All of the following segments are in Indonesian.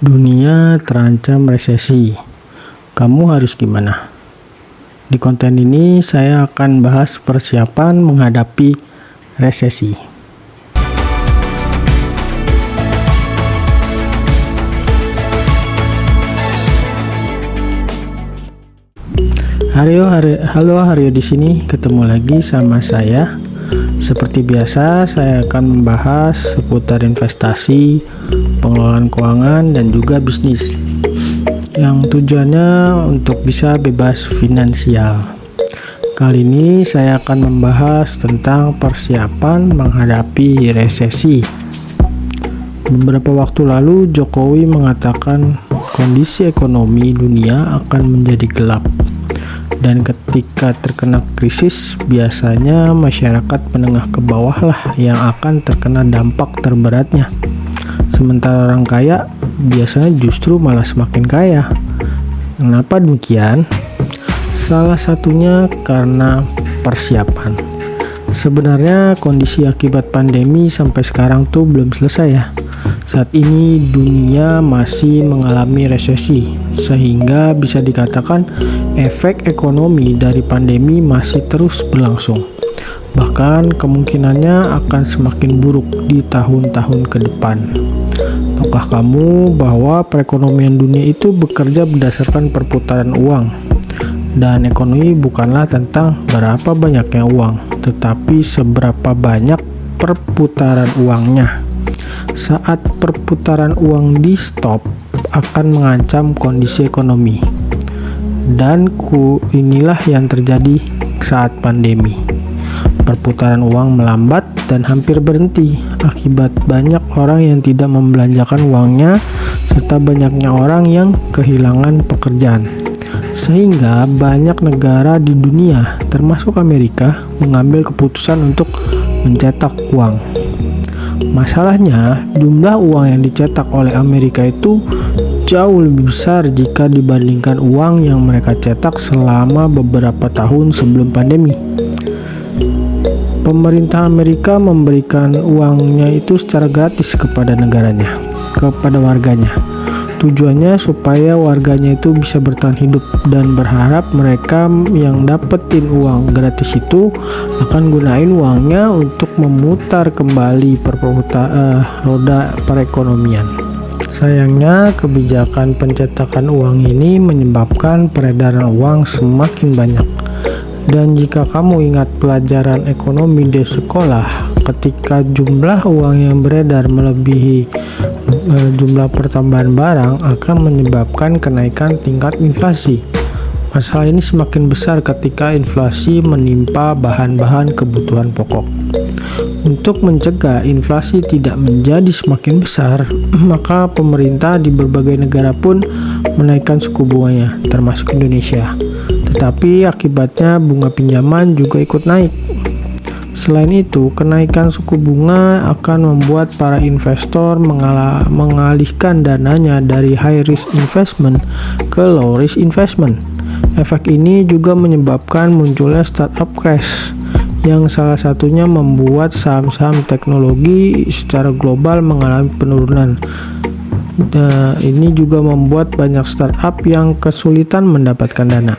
Dunia terancam resesi. Kamu harus gimana? Di konten ini saya akan bahas persiapan menghadapi resesi. Halo Haryo di sini, ketemu lagi sama saya. Seperti biasa, saya akan membahas seputar investasi, pengelolaan keuangan, dan juga bisnis yang tujuannya untuk bisa bebas finansial. Kali ini saya akan membahas tentang persiapan menghadapi resesi. Beberapa waktu lalu Jokowi mengatakan kondisi ekonomi dunia akan menjadi gelap. Dan ketika terkena krisis, biasanya masyarakat menengah ke bawah lah yang akan terkena dampak terberatnya. Sementara orang kaya biasanya justru malah semakin kaya. Kenapa demikian? Salah satunya karena persiapan. Sebenarnya kondisi akibat pandemi sampai sekarang tuh belum selesai ya. Saat ini dunia masih mengalami resesi, sehingga bisa dikatakan efek ekonomi dari pandemi masih terus berlangsung. Bahkan kemungkinannya akan semakin buruk di tahun-tahun ke depan. Tahukah kamu bahwa perekonomian dunia itu bekerja berdasarkan perputaran uang? Dan ekonomi bukanlah tentang berapa banyaknya uang, tetapi seberapa banyak perputaran uangnya. Saat perputaran uang di stop akan mengancam kondisi ekonomi. Dan inilah yang terjadi saat pandemi. Perputaran uang melambat dan hampir berhenti akibat banyak orang yang tidak membelanjakan uangnya serta banyaknya orang yang kehilangan pekerjaan. Sehingga banyak negara di dunia termasuk Amerika mengambil keputusan untuk mencetak uang. Masalahnya, jumlah uang yang dicetak oleh Amerika itu jauh lebih besar jika dibandingkan uang yang mereka cetak selama beberapa tahun sebelum pandemi. Pemerintah Amerika memberikan uangnya itu secara gratis kepada negaranya, kepada warganya. Tujuannya supaya warganya itu bisa bertahan hidup dan berharap mereka yang dapetin uang gratis itu akan gunain uangnya untuk memutar kembali roda perekonomian. Sayangnya kebijakan pencetakan uang ini menyebabkan peredaran uang semakin banyak. Dan jika kamu ingat pelajaran ekonomi di sekolah, ketika jumlah uang yang beredar melebihi jumlah pertambahan barang akan menyebabkan kenaikan tingkat inflasi. Masalah ini semakin besar ketika inflasi menimpa bahan-bahan kebutuhan pokok. Untuk mencegah inflasi tidak menjadi semakin besar, maka pemerintah di berbagai negara pun menaikkan suku bunganya, termasuk Indonesia. Tetapi akibatnya bunga pinjaman juga ikut naik. Selain itu, kenaikan suku bunga akan membuat para investor mengalihkan dananya dari high risk investment ke low risk investment. Efek ini juga menyebabkan munculnya startup crash, yang salah satunya membuat saham-saham teknologi secara global mengalami penurunan. Ini juga membuat banyak startup yang kesulitan mendapatkan dana.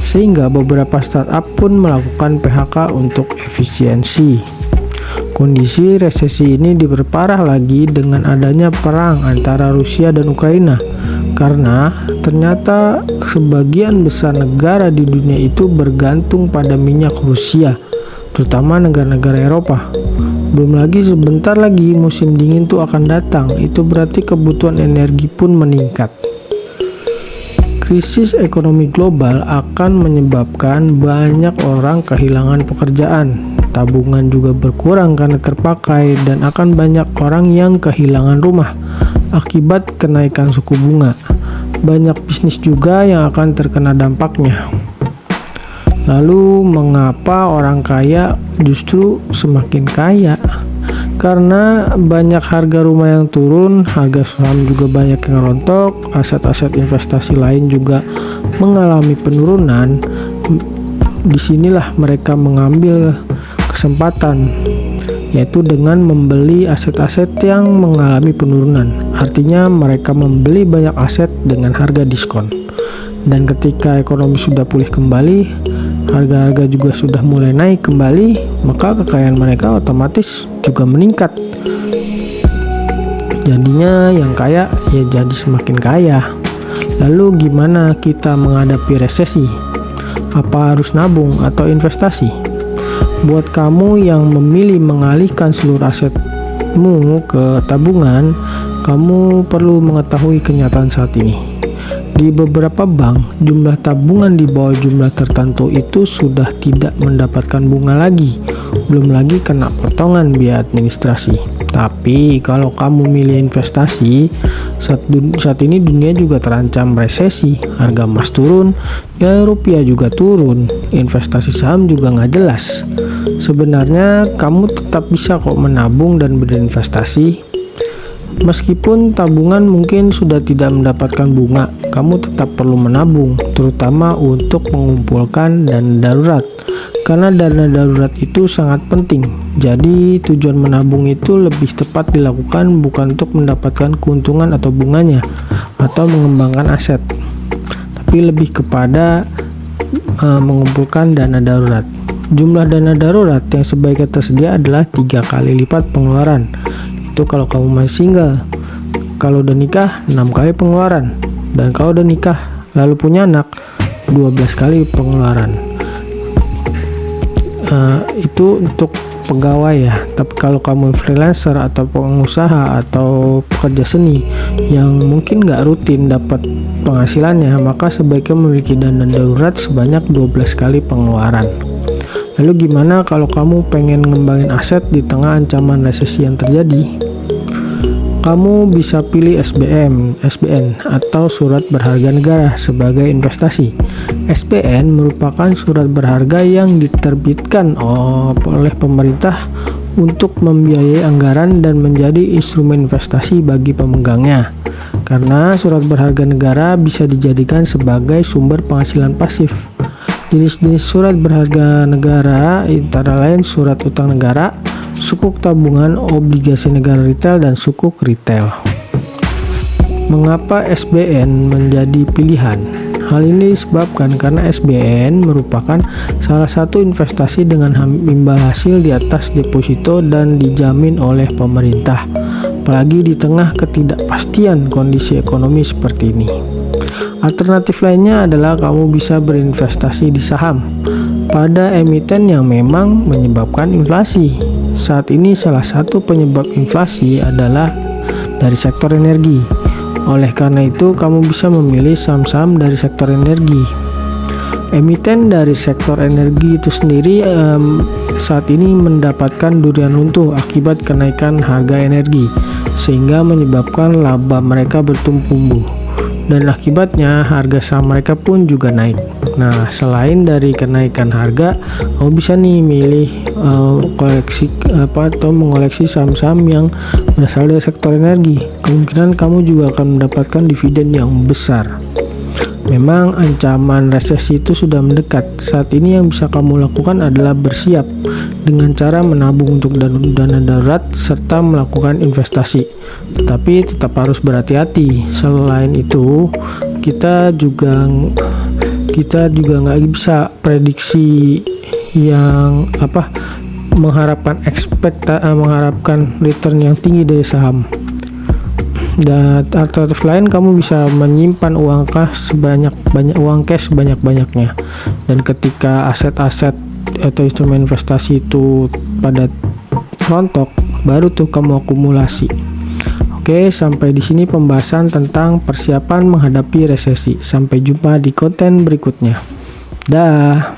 Sehingga beberapa startup pun melakukan PHK untuk efisiensi. Kondisi resesi ini diperparah lagi dengan adanya perang antara Rusia dan Ukraina, karena ternyata sebagian besar negara di dunia itu bergantung pada minyak Rusia, terutama negara-negara Eropa. Belum lagi sebentar lagi musim dingin tuh akan datang, itu berarti kebutuhan energi pun meningkat. Krisis ekonomi global akan menyebabkan banyak orang kehilangan pekerjaan, tabungan juga berkurang karena terpakai, dan akan banyak orang yang kehilangan rumah akibat kenaikan suku bunga. Banyak bisnis juga yang akan terkena dampaknya. Lalu mengapa orang kaya justru semakin kaya? Karena banyak harga rumah yang turun, harga saham juga banyak yang rontok, aset-aset investasi lain juga mengalami penurunan. Disinilah mereka mengambil kesempatan yaitu dengan membeli aset-aset yang mengalami penurunan. Artinya mereka membeli banyak aset dengan harga diskon. Dan ketika ekonomi sudah pulih kembali, harga-harga juga sudah mulai naik kembali, maka kekayaan mereka otomatis juga meningkat. Jadinya yang kaya ya jadi semakin kaya. Lalu gimana kita menghadapi resesi? Apa harus nabung atau investasi? Buat kamu yang memilih mengalihkan seluruh asetmu ke tabungan, kamu perlu mengetahui kenyataan saat ini. Di beberapa bank, jumlah tabungan di bawah jumlah tertentu itu sudah tidak mendapatkan bunga lagi, belum lagi kena potongan biaya administrasi. Tapi kalau kamu milih investasi, saat ini dunia juga terancam resesi, harga emas turun, nilai rupiah juga turun, investasi saham juga nggak jelas. Sebenarnya kamu tetap bisa kok menabung dan berinvestasi. Meskipun tabungan mungkin sudah tidak mendapatkan bunga, kamu tetap perlu menabung, terutama untuk mengumpulkan dana darurat. Karena dana darurat itu sangat penting. Jadi tujuan menabung itu lebih tepat dilakukan bukan untuk mendapatkan keuntungan atau bunganya atau mengembangkan aset, tapi lebih kepada mengumpulkan dana darurat. Jumlah dana darurat yang sebaiknya tersedia adalah 3 kali lipat pengeluaran. Itu kalau kamu masih single. Kalau udah nikah 6 kali pengeluaran. Dan kalau udah nikah lalu punya anak 12 kali pengeluaran. Itu untuk pegawai ya. Tapi kalau kamu freelancer atau pengusaha atau pekerja seni yang mungkin nggak rutin dapat penghasilannya, maka sebaiknya memiliki dana darurat sebanyak 12 kali pengeluaran. Lalu gimana kalau kamu pengen ngembangin aset di tengah ancaman resesi yang terjadi? Kamu bisa pilih SBN atau surat berharga negara sebagai investasi. SBN merupakan surat berharga yang diterbitkan oleh pemerintah untuk membiayai anggaran dan menjadi instrumen investasi bagi pemegangnya. Karena surat berharga negara bisa dijadikan sebagai sumber penghasilan pasif. Jenis-jenis surat berharga negara antara lain surat utang negara, sukuk tabungan, obligasi negara retail, dan sukuk retail. Mengapa SBN menjadi pilihan? Hal ini disebabkan karena SBN merupakan salah satu investasi dengan imbal hasil di atas deposito dan dijamin oleh pemerintah, apalagi di tengah ketidakpastian kondisi ekonomi seperti ini. Alternatif lainnya adalah kamu bisa berinvestasi di saham pada emiten yang memang menyebabkan inflasi. Saat ini salah satu penyebab inflasi adalah dari sektor energi. Oleh karena itu, kamu bisa memilih saham-saham dari sektor energi. Emiten dari sektor energi itu sendiri saat ini mendapatkan durian runtuh akibat kenaikan harga energi, sehingga menyebabkan laba mereka bertumbuh. Dan akibatnya harga saham mereka pun juga naik. Nah, selain dari kenaikan harga, kamu bisa nih milih mengoleksi saham-saham yang berasal dari sektor energi. Kemungkinan kamu juga akan mendapatkan dividen yang besar. Memang ancaman resesi itu sudah mendekat. Saat ini yang bisa kamu lakukan adalah bersiap dengan cara menabung untuk dana darurat serta melakukan investasi. Tetapi tetap harus berhati-hati. Selain itu, kita juga nggak bisa prediksi yang mengharapkan return yang tinggi dari saham. Dan alternatif lain, kamu bisa menyimpan uang cash sebanyak-banyaknya. Dan ketika aset-aset atau instrumen investasi itu pada rontok, baru tuh kamu akumulasi. Oke, sampai di sini pembahasan tentang persiapan menghadapi resesi. Sampai jumpa di konten berikutnya. Dah.